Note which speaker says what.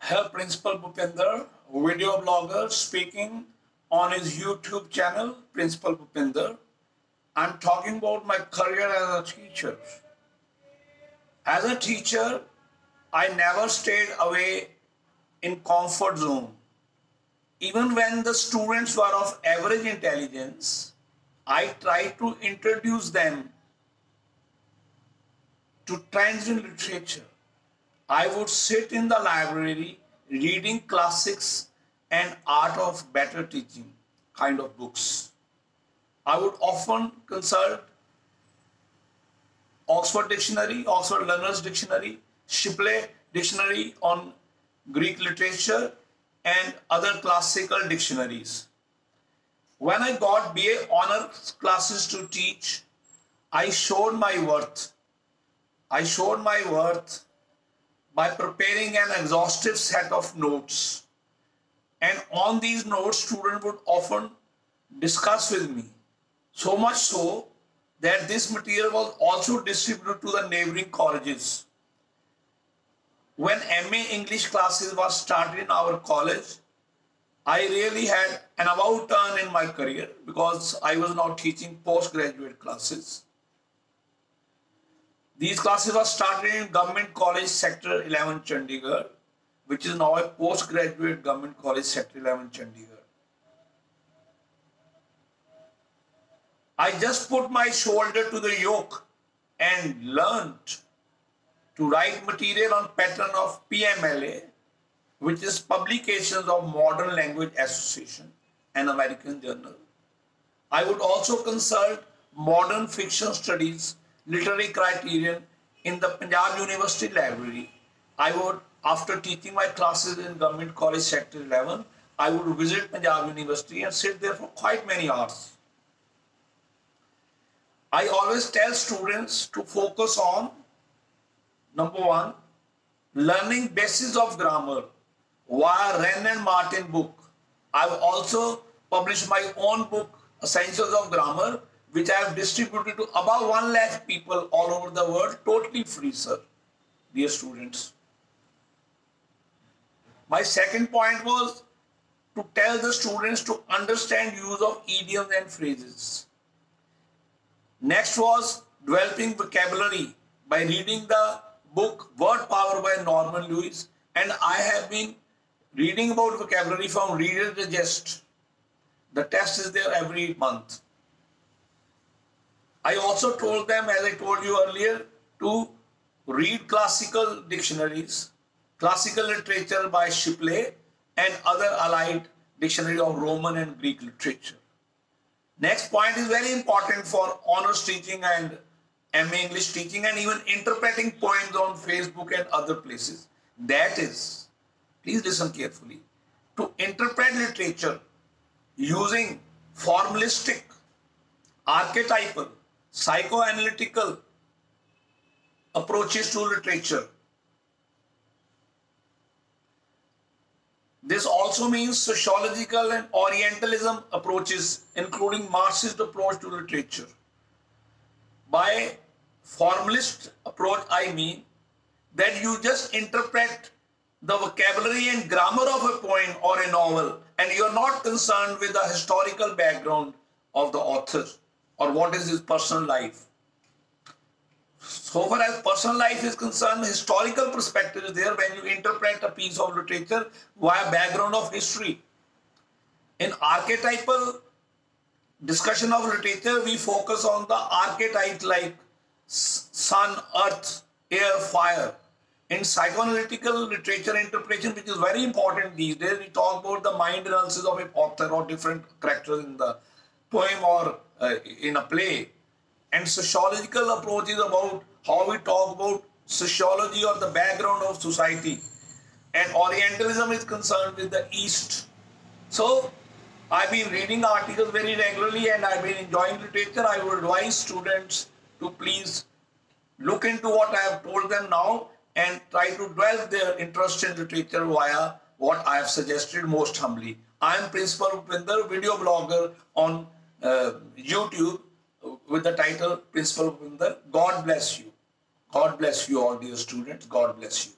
Speaker 1: Here Principal Bhupinder, video blogger speaking on his YouTube channel, Principal Bhupinder. I'm talking about my career as a teacher. As a teacher, I never stayed away in comfort zone. Even when the students were of average intelligence, I tried to introduce them to trends in literature. I would sit in the library reading classics and art of better teaching kind of books. I would often consult Oxford Dictionary, Oxford Learner's Dictionary, Shipley Dictionary on Greek literature and other classical dictionaries. When I got BA honors classes to teach, I showed my worth. I showed my worth by preparing an exhaustive set of notes. And on these notes, students would often discuss with me. So much so that this material was also distributed to the neighboring colleges. When MA English classes were started in our college, I really had an about turn in my career because I was now teaching postgraduate classes. These classes were started in Government College Sector 11 Chandigarh, which is now a postgraduate Government College Sector 11 Chandigarh. I just put my shoulder to the yoke and learned to write material on pattern of PMLA, which is Publications of Modern Language Association, an American journal. I would also consult modern fiction studies literary criterion in the Punjab University Library. I would, after teaching my classes in Government College Sector 11, I would visit Punjab University and sit there for quite many hours. I always tell students to focus on, number one, learning basis of grammar via Wren and Martin book. I have also published my own book, Essentials of Grammar, which I have distributed to about 1 lakh people all over the world, totally free, sir, dear students. My second point was to tell the students to understand use of idioms and phrases. Next was developing vocabulary by reading the book Word Power by Norman Lewis, and I have been reading about vocabulary from Reader's Digest. The test is there every month. I also told them, as I told you earlier, to read classical dictionaries, classical literature by Shipley and other allied dictionary of Roman and Greek literature. Next point is very important for honors teaching and MA English teaching and even interpreting poems on Facebook and other places. That is, please listen carefully, to interpret literature using formalistic, archetypal, psychoanalytical approaches to literature. This also means sociological and Orientalism approaches, including Marxist approach to literature. By formalist approach, I mean that you just interpret the vocabulary and grammar of a poem or a novel, and you are not concerned with the historical background of the author or what is his personal life. So far as personal life is concerned, historical perspective is there when you interpret a piece of literature via background of history. In archetypal discussion of literature, we focus on the archetypes like sun, earth, air, fire. In psychoanalytical literature interpretation, which is very important these days, we talk about the mind analysis of an author or different characters in the poem or in a play. And sociological approach is about how we talk about sociology or the background of society. And Orientalism is concerned with the East. So I've been reading articles very regularly and I've been enjoying literature. I would advise students to please look into what I have told them now and try to develop their interest in literature via what I have suggested most humbly. I am Principal Bhupinder, video blogger on YouTube with the title Principal Bhupinder. God bless you. God bless you all dear students. God bless you.